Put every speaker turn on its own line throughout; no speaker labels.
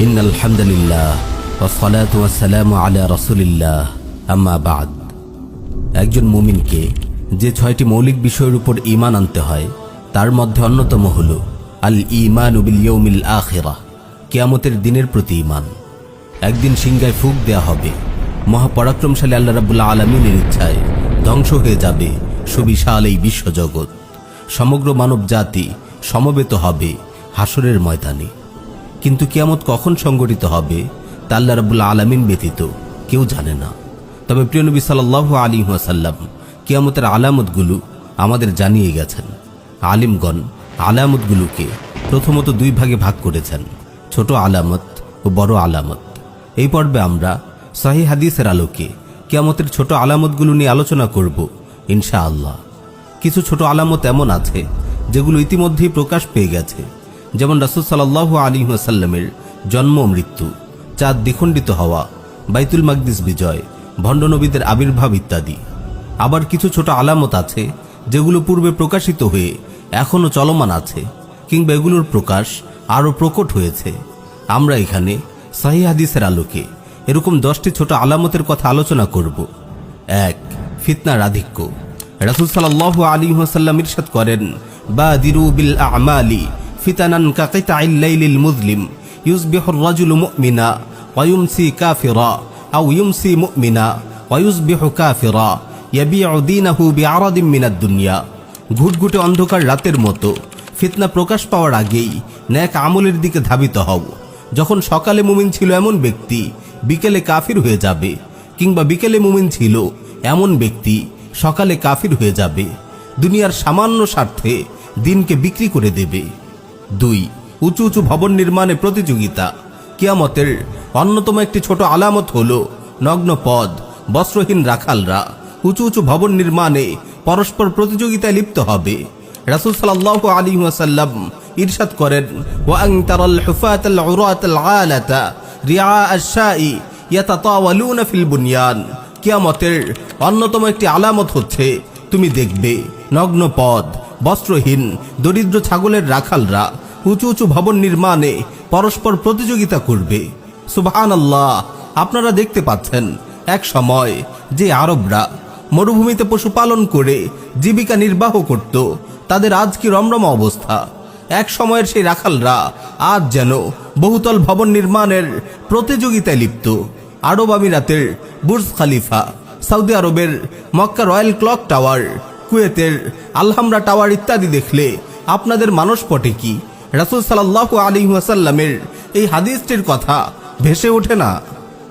ইন্নাল হামদুলিল্লাহ ওয়াসসালাতু ওয়াসসালামু আলা রাসূলিল্লাহ আম্মা বা'দ। একজন মুমিনকে যে 6টি মৌলিক বিষয়ের উপর ঈমান আনতে হয় তার মধ্যে অন্যতম হলো আল ঈমানু বিল ইয়াউমিল আখিরাহ, কিয়ামতের দিনের প্রতি ঈমান। একদিন সিংহায় ফুঁক দেয়া হবে, মহাপরাক্রমশালী আল্লাহ রাব্বুল আলামিনের ইচ্ছায় ধ্বংস হয়ে যাবে সুবিশাল এই বিশ্বজগৎ। সমগ্র মানব জাতি সমবেত হবে হাসরের ময়দানে। কিন্তু কিয়ামত কখন সংঘটিত হবে তা আল্লাহ রাব্বুল আলামিন ব্যতীত কেউ জানে না। তবে প্রিয় নবী সাল্লাল্লাহু আলাইহি ওয়াসাল্লাম কিয়ামতের আলামতগুলো আমাদের জানিয়ে গেছেন। আলিমগণ আলামতগুলোকে প্রথমত 2 ভাগে ভাগ করেছেন, ছোট আলামত ও বড় আলামত। এই পর্বে আমরা সহিহ হাদিসের আলোকে কিয়ামতের ছোট আলামতগুলো নিয়ে আলোচনা করব ইনশাআল্লাহ। কিছু ছোট আলামত এমন আছে যেগুলো ইতিমধ্যেই প্রকাশ পেয়ে গেছে, যেমন রাসূল সাল্লাল্লাহু আলাইহি ওয়াসাল্লামের জন্ম মৃত্যু, চাঁদ দ্বিখণ্ডিত হওয়া, বাইতুল মাকদিস বিজয়, ভণ্ড নবীদের আবির্ভাব ইত্যাদি। আবার কিছু ছোট আলামত আছে যেগুলো পূর্বে প্রকাশিত হয়ে এখনও চলমান আছে, কিংবা এগুলোর প্রকাশ আরও প্রকট হয়েছে। আমরা এখানে সহিহ হাদিসের আলোকে এরকম 10টি ছোট আলামতের কথা আলোচনা করব। 1. ফিতনার আধিক্য। রাসূল সাল্লাল্লাহু আলাইহি ওয়াসাল্লাম ইরশাদ করেন, বাদিরু বিল আমালি ফিতানান কাকিতাইল লাইলিল মুজলিম ইউসবিহুর রাজুলু মুমিনা ওয়া ইউমসি কাফিরা আও ইউমসি মুমিনা ওয়া ইউসবিহু কাফিরা ইয়াবিউ দীনাহু বিআরাদিন মিনাদ দুনিয়া। ঘুটঘুটে অন্ধকার রাতের মতো ফিতনা প্রকাশ পাওয়ার আগেই নেক আমলের দিকে ধাবিত হও। যখন সকালে মুমিন ছিল এমন ব্যক্তি বিকেলে কাফির হয়ে যাবে, কিংবা বিকেলে মুমিন ছিল এমন ব্যক্তি সকালে কাফির হয়ে যাবে। দুনিয়ার সামান্য স্বার্থে দিনকে বিক্রি করে দেবে। 2. উঁচু উঁচু ভবন নির্মাণে প্রতিযোগিতা। কিয়ামতের অন্যতম একটি ছোট আলামত হল নগ্ন পদ বস্ত্রহীন রাখালরা উঁচু উঁচু ভবন নির্মাণে পরস্পর প্রতিযোগিতায় লিপ্ত হবে। রাসূল সাল্লাল্লাহু আলাইহি ওয়াসাল্লাম ইরশাদ করেন, ওয়া আন তারাল হুফাতাল উরাতাল আলাতা রিআ আশ-শাই ইয়াতাতাওয়ালুনা ফিল বুনয়ান। কিয়ামতের অন্যতম একটি আলামত হচ্ছে তুমি দেখবে নগ্ন পদ বস্ত্রহীন দরিদ্র ছাগলের রাখালরা উঁচু উঁচু ভবন নির্মাণে পরস্পর প্রতিযোগিতা করবে। সুবহানাল্লাহ। আপনারা দেখতে পাচ্ছেন এক সময় যে আরবরা মরুভূমিতে পশুপালন করে জীবিকা নির্বাহ করত, তাদের আজ কি রমরমা অবস্থা। এক সময়ের সেই রাখালরা আজ যেন বহুতল ভবন নির্মাণের প্রতিযোগিতায় লিপ্ত। আরব আমিরাতের বুর্জ খালিফা, সৌদি আরবের মক্কা রয়্যাল ক্লক টাওয়ার, কুয়েতের আলহামরা টাওয়ার ইত্যাদি দেখলে আপনাদের মানসপটে কি রাসূল সাল্লাল্লাহু আলাইহি ওয়াসাল্লামের এই হাদিসটির কথা ভেসে ওঠে না?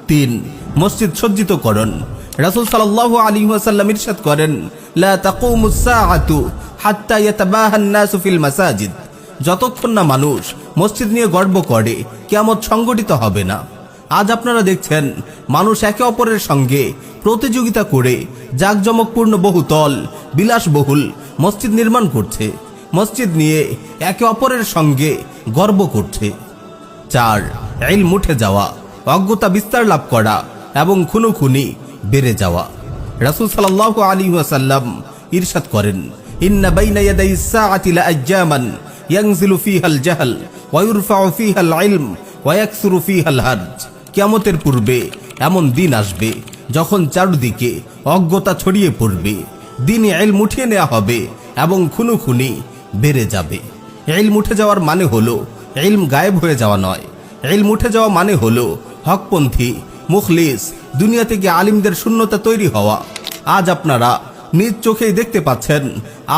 3. মসজিদ সজ্জিতকরণ। রাসূল সাল্লাল্লাহু আলাইহি ওয়াসাল্লাম ইরশাদ করেন, লা তাকুমুস সাআতু হাত্তা ইয়াতাবাহান নাসু ফিল মাসাজিদ। যতক্ষণ না মানুষ মসজিদ নিয়ে গর্ব করে কিয়ামত সংঘটিত হবে না। আজ আপনারা দেখছেন মানুষ একে অপরের সঙ্গে প্রতিযোগিতা করে জাঁকজমকপূর্ণ বহুতল বিলাসবহুল মসজিদ নির্মাণ করছে, মসজিদ নিয়ে একে অপরের সঙ্গে গর্ব করছে। 4. ইলম উঠে যাওয়া, অজ্ঞতা বিস্তার লাভ করা এবং খুনোখুনি বেড়ে যাওয়া। রাসূল সাল্লাল্লাহু আলাইহি ওয়াসাল্লাম ইরশাদ করেন, ইন্না বাইনা ইয়াদাইস সাআতি লাআজ্জামান ইয়ানজিলু ফিহাল জাহল ওয়া ইরফাউ ফিহাল ইলম ওয়া ইয়াকসুরু ফিহাল হারজ। কিয়ামতের পূর্বে এমন দিন আসবে যখন চারদিকে অজ্ঞতা ছড়িয়ে পড়বে, দিনে ইলম উঠিয়ে নেওয়া হবে এবং খুনোখুনি বেড়ে যাবে। ইলম উঠে যাওয়ার মানে হলো ইলম গায়েব হয়ে যাওয়া নয়। ইলম উঠে যাওয়া মানে হলো হকপন্থী মুখলিস দুনিয়া থেকে আলিমদের শূন্যতা তৈরি হওয়া। আজ আপনারা নিজ চোখেই দেখতে পাচ্ছেন,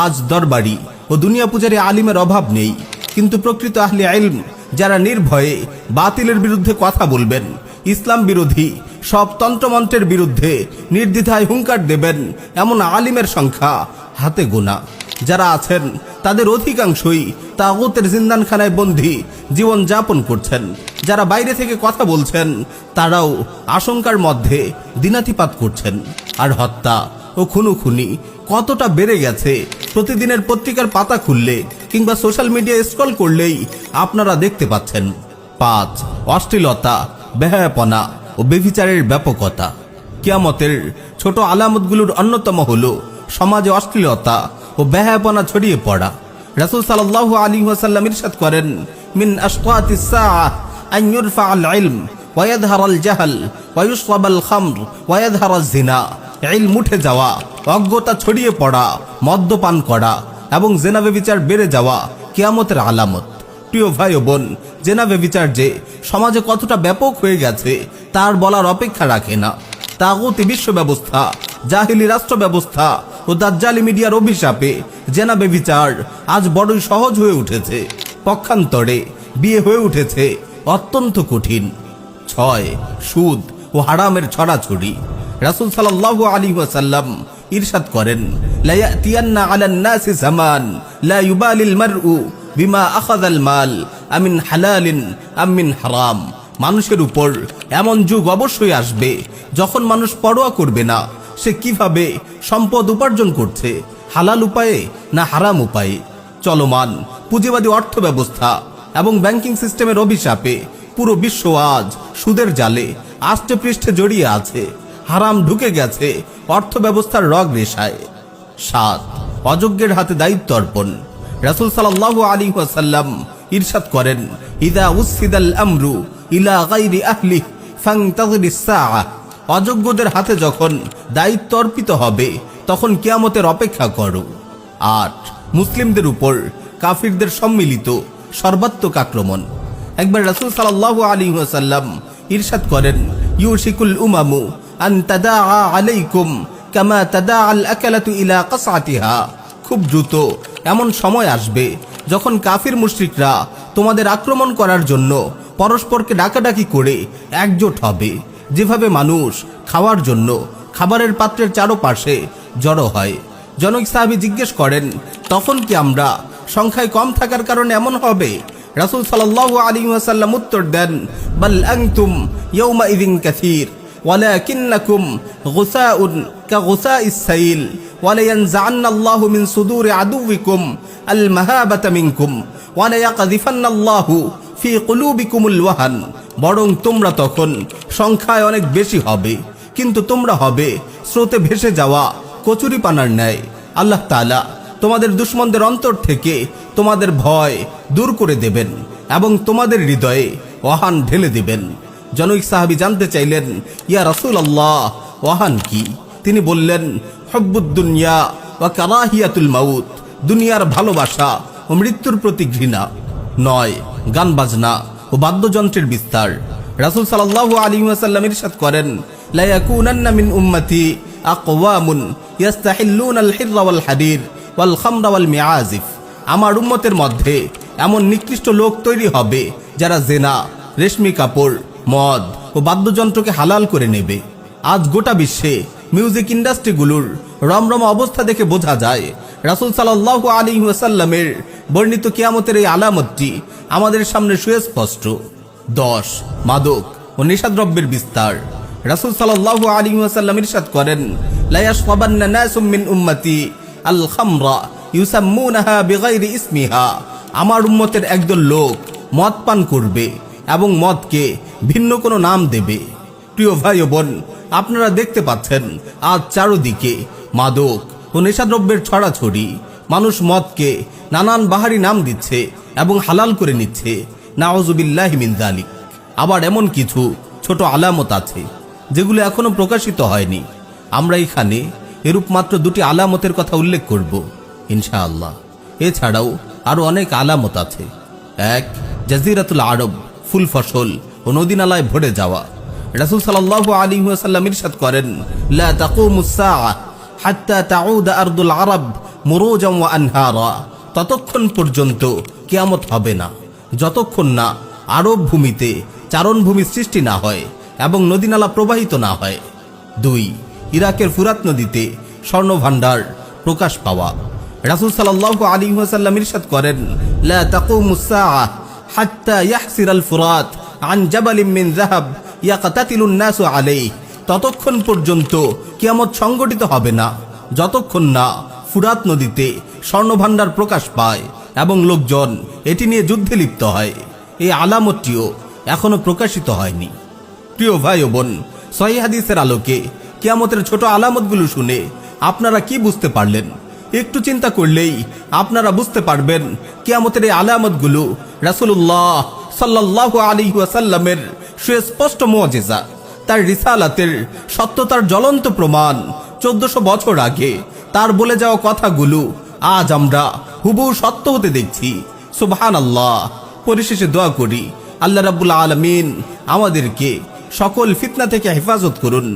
আজ দরবারি ও দুনিয়া পূজারী আলিমের অভাব নেই, কিন্তু প্রকৃত আহলে ইলম যারা নির্ভয়ে বাতিলের বিরুদ্ধে কথা বলবেন, ইসলাম বিরোধী সব তন্ত্রমন্ত্রের বিরুদ্ধে নির্দ্বিধায় হুঙ্কার দেবেন, এমন আলিমের সংখ্যা হাতে গোনা। যারা আছেন তাদের অধিকাংশই তাগুতের জিন্দানখানায় বন্দী জীবন যাপন করছেন। যারা বাইরে থেকে কথা বলছেন তারাও আশঙ্কার মধ্যে দিনাতিপাত করছেন। আর হত্যা ও খুনোখুনি কতটা বেড়ে গেছে প্রতিদিনের পত্রিকার পাতা খুললে কিংবা সোশ্যাল মিডিয়া স্ক্রল করলেই আপনারা দেখতে পাচ্ছেন। 5. অশ্লীলতা, বেহায়াপনা ও ব্যভিচারের ব্যাপকতা। কিয়ামতের ছোট আলামতগুলোর অন্যতম হলো সমাজে অশ্লীলতা ও বেহায়াপনা ছড়িয়ে পড়া। রাসূল সাল্লাল্লাহু আলাইহি ওয়াসাল্লাম ইরশাদ করেন, মিন আশকাতিস সাআহ আন ইউরফা আল ইলম ওয়া ইয়াযহার আল জাহল ওয়া ইউশরাব আল খামর ওয়া ইয়াযহার আল জিনা। ইলম উঠে যাওয়া, অজ্ঞতা ছড়িয়ে পড়া, মদ্যপান করা এবং জেনা ব্যভিচার বেড়ে যাওয়া কিয়ামতের আলামত। প্রিয় ভাই ও বোন, জেনা ব্যভিচার যে সমাজে কতটা ব্যাপক হয়ে গেছে তার বলার অপেক্ষা রাখে না। তাগুতি বিশ্ব ব্যবস্থা, জাহিলি রাষ্ট্র ব্যবস্থা ও দাজ্জালি মিডিয়ার অভিশাপে জেনা ব্যভিচার আজ বড়ই সহজ হয়ে উঠেছে। পক্ষান্তরে বিয়ে হয়ে উঠেছে অত্যন্ত কঠিন। 6. সুদ ও হারামের ছড়াছড়ি। রাসূল সাল্লাল্লাহু আলাইহি ওয়াসাল্লাম ইরশাদ করেন, লা ইয়াতিয়ান্না আলান নাসি জামান লা ইউবালিল মারউ বিমা আখাযাল মাল আমিন হালালিন আম মিন হারাম। মানুষের উপর এমন যুগ অবশ্যই আসবে যখন মানুষ পরোয়া করবে না সে কিভাবে সম্পদ উপার্জন করছে, হালাল উপায়ে না হারাম উপায়ে। চলমান পুঁজিবাদী অর্থ ব্যবস্থা এবং ব্যাংকিং সিস্টেমের অভিশাপে পুরো বিশ্ব আজ সুদের জালে আষ্টে পৃষ্ঠে জড়িয়ে আছে। হারাম ঢুকে গেছে অর্থ ব্যবস্থার রগ রেশায়। 7. অযোগ্যের হাতে দায়িত্ব অর্পণ। রাসূল সাল্লাল্লাহু আলাইহি ওয়াসাল্লাম ইরশাদ করেন, ইদা উসিদাল আমরু ইলা গায়রি আহলিহি ফান্তাযিরিস সাআ। অযোগ্যদের হাতে যখন দায়িত্ব অর্পিত হবে তখন কিয়ামতের অপেক্ষা করো। 8. মুসলিমদের উপর কাফিরদের সম্মিলিত সর্বাত্মক আক্রমণ। একবার রাসূল সাল্লাল্লাহু আলাইহি ওয়াসাল্লাম ইরশাদ করেন, ইউশিকুল উমামু আন তাদাআ আলাইকুম কামা তাদাআ আল আকালাতু ইলা কাসআতিহা। খুব দ্রুত এমন সময় আসবে যখন কাফির মুশরিকরা তোমাদের আক্রমণ করার জন্য পরস্পরকে ডাকাডাকি করে একজোট হবে, যেভাবে মানুষ খাওয়ার জন্য খাবারের পাত্রের চারপাশে জড়ো হয়। জনৈক সাহাবী জিজ্ঞেস করেন, তখন কি আমরা সংখ্যায় কম থাকার কারণে এমন হবে? রাসূল সাল্লাল্লাহু আলাইহি ওয়াসাল্লাম উত্তর দেন, বাল আনতুম ইয়াউমাইযিন কাসীর ওয়ালাকিন্নাকুম গুসাউন কাগুসাইস সাইল ওয়ালায়ানজাআন্নাল্লাহু মিন সুদুরি আদুউইকুম আল মাহাবাতা মিনকুম ওয়ালায়াকযিফান্নাল্লাহু ফি কুলুবিকুমুল ওয়াহান। বরং তোমরা তখন সংখ্যায় অনেক বেশি হবে, কিন্তু তোমরা হবে স্রোতে ভেসে যাওয়া কচুরিপানার ন্যায়। আল্লাহ তাআলা তোমাদের দুশমনদের অন্তর থেকে তোমাদের ভয় দূর করে দেবেন এবং তোমাদের হৃদয়ে ওয়াহান ঢেলে দেবেন। জনৈক সাহাবী জানতে চাইলেন, ইয়া রাসূলুল্লাহ, ওয়াহান কি? তিনি বললেন, হুব্বুদ দুনিয়া ওয়া কারাহিয়াতুল মাউত। দুনিয়ার ভালোবাসা ও মৃত্যুর প্রতি ঘৃণা। 9. গান বাজনা ও বাদ্যযন্ত্রের বিস্তার। রাসূল সাল্লাল্লাহু আলাইহি ওয়াসাল্লাম ইরশাদ করেন, লা ইয়াকুনান্না মিন উম্মতি আকওয়ামুন ইস্তাহিল্লুনাল হিররা ওয়াল হাদির ওয়াল খামরা ওয়াল মিআজিফ। আমার উম্মতের মধ্যে এমন নিকৃষ্ট লোক তৈরি হবে যারা জেনা, রেশমি কাপড়, মদ ও বাদ্যযন্ত্রকে হালাল করে নেবে। আজ গোটা বিশ্বে মিউজিক ইন্ডাস্ট্রিগুলোর রমরমা অবস্থা দেখে বোঝা যায় রাসূল সাল্লাল্লাহু আলাইহি ওয়াসাল্লামের বর্ণিত কিয়ামতের এই আলামতটি আমাদের সামনে সুস্পষ্ট। 10. মাদক ও নেশাদ্রব্যের বিস্তার। রাসূল সাল্লাল্লাহু আলাইহি ওয়াসাল্লাম ইরশাদ করেন, লা ইয়াশরাবান্না নাসুম মিন উম্মতি আল খামরা ইউসাম্মুনাহা বিগাইরি ইসমিহা। আমার উম্মতের একদল লোক মদ পান করবে এবং মদকে ভিন্ন কোনো নাম দেবে। প্রিয় ভাই ও বোন, আপনারা দেখতে পাচ্ছেন আজ চারদিকে মাদক ও নেশাদ্রব্যের ছড়াছড়ি। মানুষ মদকে নানান বাহারি নাম দিচ্ছে এবং হালাল করে নিচ্ছে। নাউযুবিল্লাহি মিন যালিক। আবার এমন কিছু ছোট আলামত আছে যেগুলো এখনো প্রকাশিত হয়নি। আমরা এখানে এরূপ মাত্র 2টি আলামতের কথা উল্লেখ করব ইনশাআল্লাহ। এছাড়াও আরো অনেক আলামত আছে। 1. জাজিরাতুল আরব ফুল ফসল ও নদী নালায় ভরে যাওয়া। রাসূল সাল্লাল্লাহু আলাইহি ওয়াসাল্লাম ইরশাদ করেন, লা তাকুমুস সাআ হাত্তা তাউদ আরদুল আরব মুরুজাম ওয়া আনহারা। ততক্ষণ পর্যন্ত কিয়ামত হবে না যতক্ষণ না আরব ভূমিতে চারণভূমি সৃষ্টি না হয় এবং নদীনালা প্রবাহিত না হয়। 2. ইরাকের ফুরাত নদীতে স্বর্ণভাণ্ডার প্রকাশ পাওয়া। রাসূল সাল্লাল্লাহু আলাইহি ওয়াসাল্লাম ইরশাদ করেন, লা তাকুমুস সাআ হাত্তা ইয়াহসিরাল ফুরাত আন জাবালিন মিন যাহাব ইয়াকতাতিলুন নাসু আলাইহি। ততক্ষণ পর্যন্ত কিয়ামত সংগঠিত হবে না যতক্ষণ না ফুরাত নদীতে স্বর্ণভাণ্ডার প্রকাশ পায় এবং লোকজন এটি নিয়ে যুদ্ধে লিপ্ত হয়। এই আলামতটিও এখনো প্রকাশিত হয়নি। প্রিয় ভাই ও বোন, সহিহ হাদিসের আলোকে কিয়ামতের ছোট আলামতগুলো শুনে আপনারা কি বুঝতে পারলেন? একটু চিন্তা করলেই আপনারা বুঝতে পারবেন কিয়ামতের এই আলামতগুলো রাসূলুল্লাহ সাল্লাল্লাহু আলাইহি ওয়াসাল্লামের সুস্পষ্ট মুজিজা, তার রিসালাতের সত্যতার জ্বলন্ত প্রমাণ 1400 বছর আগে তার বলে যাওয়া কথাগুলো আজ আমরা হুবহু সত্য হতে দেখছি। সুবহানাল্লাহ। পরিশেষে দোয়া করি আল্লাহ রাব্বুল আলামিন আমাদেরকে সকল ফিতনা থেকে হেফাজত করুন।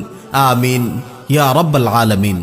আমিন ইয়া রাব্বাল আলামিন।